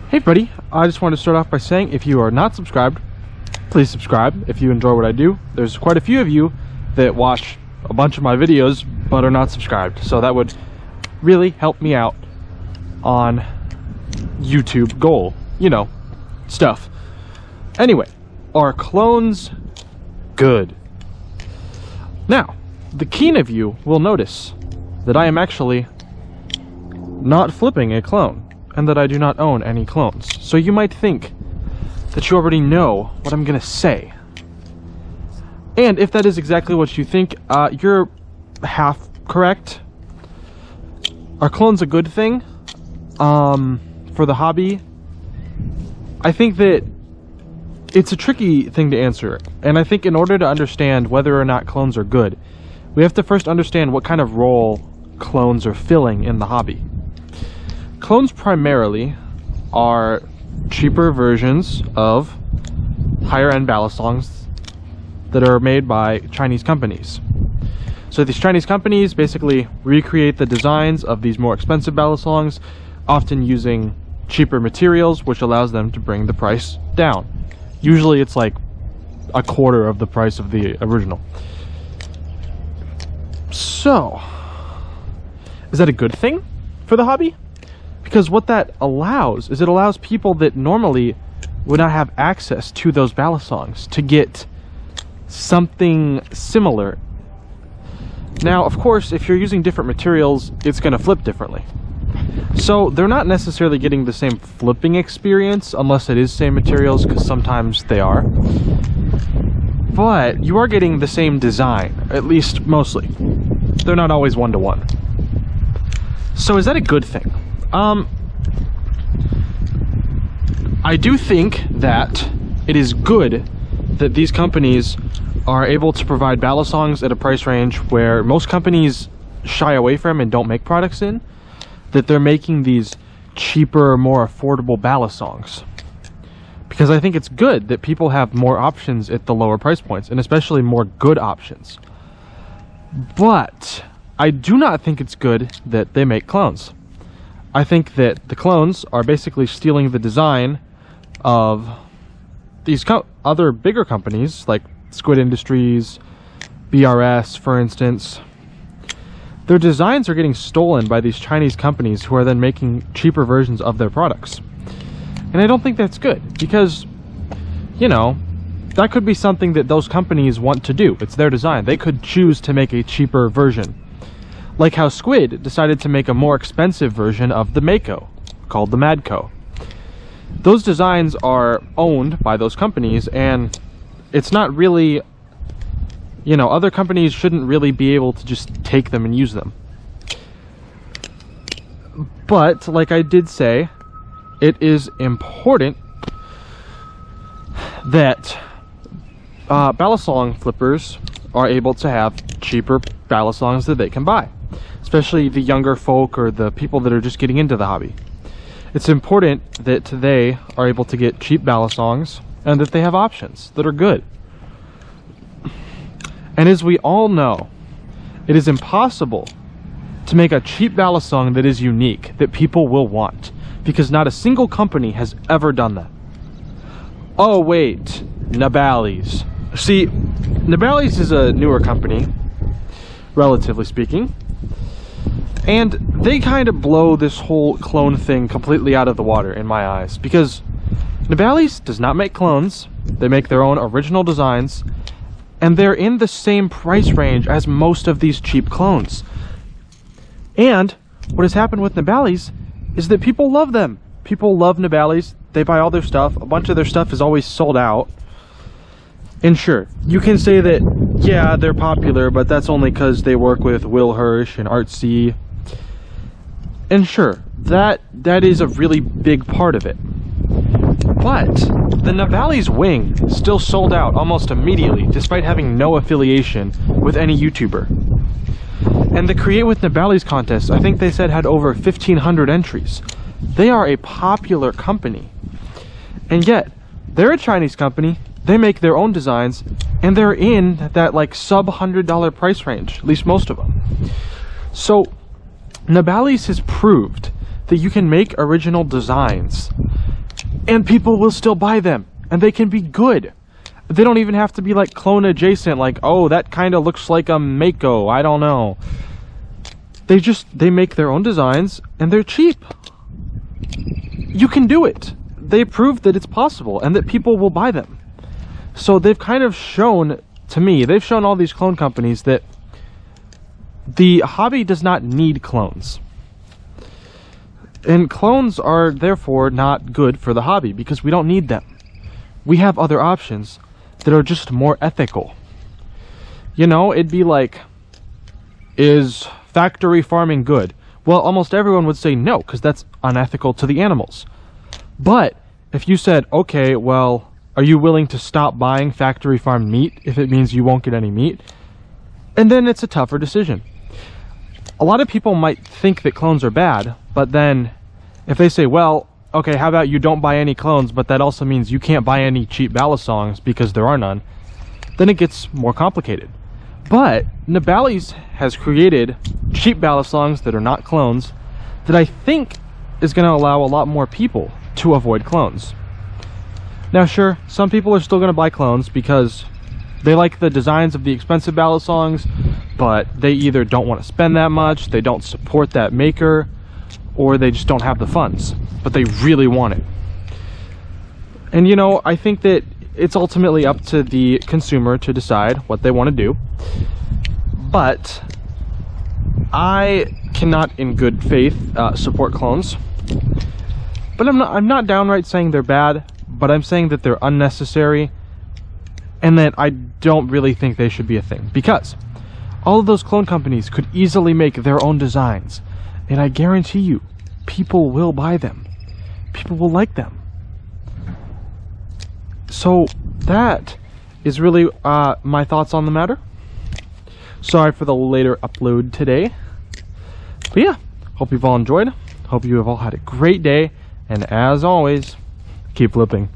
Hey buddy, I just want to start off by saying if you are not subscribed, please subscribe if you enjoy what I do. There's quite a few of you that watch a bunch of my videos but are not subscribed, so that would really help me out on YouTube goal, you know, stuff. Anyway, are clones good? Now, the keen of you will notice that I am actually not flipping a clone, and that I do not own any clones. So you might think that you already know what I'm gonna say. And if that is exactly what you think, you're half correct. Are clones a good thing? For the hobby? I think that it's a tricky thing to answer. And I think in order to understand whether or not clones are good, we have to first understand what kind of role clones are filling in the hobby. Clones primarily are cheaper versions of higher-end balisongs that are made by Chinese companies. So these Chinese companies basically recreate the designs of these more expensive balisongs, often using cheaper materials, which allows them to bring the price down. Usually it's like a quarter of the price of the original. So, is that a good thing for the hobby? Because what that allows is it allows people that normally would not have access to those balisongs to get something similar. Now, of course, if you're using different materials, it's going to flip differently. So they're not necessarily getting the same flipping experience unless it is same materials, because sometimes they are. But you are getting the same design, at least mostly. They're not always one-to-one. So is that a good thing? I do think that it is good that these companies are able to provide balisongs at a price range where most companies shy away from and don't make products in, that they're making these cheaper, more affordable balisongs. Because I think it's good that people have more options at the lower price points, and especially more good options. But I do not think it's good that they make clones. I think that the clones are basically stealing the design of these other bigger companies like Squid Industries, BRS, for instance. Their designs are getting stolen by these Chinese companies who are then making cheaper versions of their products. And I don't think that's good because, you know, that could be something that those companies want to do. It's their design. They could choose to make a cheaper version. Like how Squid decided to make a more expensive version of the Mako, called the Madco. Those designs are owned by those companies, and it's not really, you know, other companies shouldn't really be able to just take them and use them. But, like I did say, it is important that balisong flippers are able to have cheaper balisongs that they can buy. Especially the younger folk or the people that are just getting into the hobby. It's important that they are able to get cheap balisongs and that they have options that are good. And as we all know, it is impossible to make a cheap balisong that is unique, that people will want, because not a single company has ever done that. Oh wait, Nabalis. See, Nabalis is a newer company, relatively speaking. And they kind of blow this whole clone thing completely out of the water in my eyes, because Nabalis does not make clones. They make their own original designs, and they're in the same price range as most of these cheap clones. And what has happened with Nabalis is that people love them. People love Nabalis. They buy all their stuff. A bunch of their stuff is always sold out. And sure, you can say that, yeah, they're popular, but that's only because they work with Will Hirsch and Artsy. And sure, that is a really big part of it. But the Nabalis wing still sold out almost immediately, despite having no affiliation with any YouTuber. And the Create with Nabalis contest, I think they said, had over 1,500 entries. They are a popular company. And yet, they're a Chinese company. They make their own designs, and they're in that like sub $100 price range, at least most of them. So Nabalis has proved that you can make original designs and people will still buy them, and they can be good. They don't even have to be like clone adjacent, like, oh, that kind of looks like a Mako, I don't know. They make their own designs, and they're cheap. You can do it. They proved that it's possible, and that people will buy them. So they've kind of shown, to me, they've shown all these clone companies that the hobby does not need clones. And clones are therefore not good for the hobby because we don't need them. We have other options that are just more ethical. You know, it'd be like, is factory farming good? Well, almost everyone would say no, because that's unethical to the animals. But if you said, okay, well, are you willing to stop buying factory farmed meat if it means you won't get any meat? And then it's a tougher decision. A lot of people might think that clones are bad, but then if they say, well, okay, how about you don't buy any clones, but that also means you can't buy any cheap balisongs because there are none, then it gets more complicated. But Nabalis has created cheap balisongs that are not clones that I think is going to allow a lot more people to avoid clones. Now sure, some people are still going to buy clones because they like the designs of the expensive balisongs, but they either don't want to spend that much, they don't support that maker, or they just don't have the funds, but they really want it. And you know, I think that it's ultimately up to the consumer to decide what they want to do, but I cannot in good faith support clones. But I'm not downright saying they're bad, but I'm saying that they're unnecessary and that I don't really think they should be a thing, because all of those clone companies could easily make their own designs, and I guarantee you people will buy them. People will like them. So that is really my thoughts on the matter. Sorry for the later upload today, but yeah, hope you've all enjoyed. Hope you have all had a great day, and as always, keep flipping.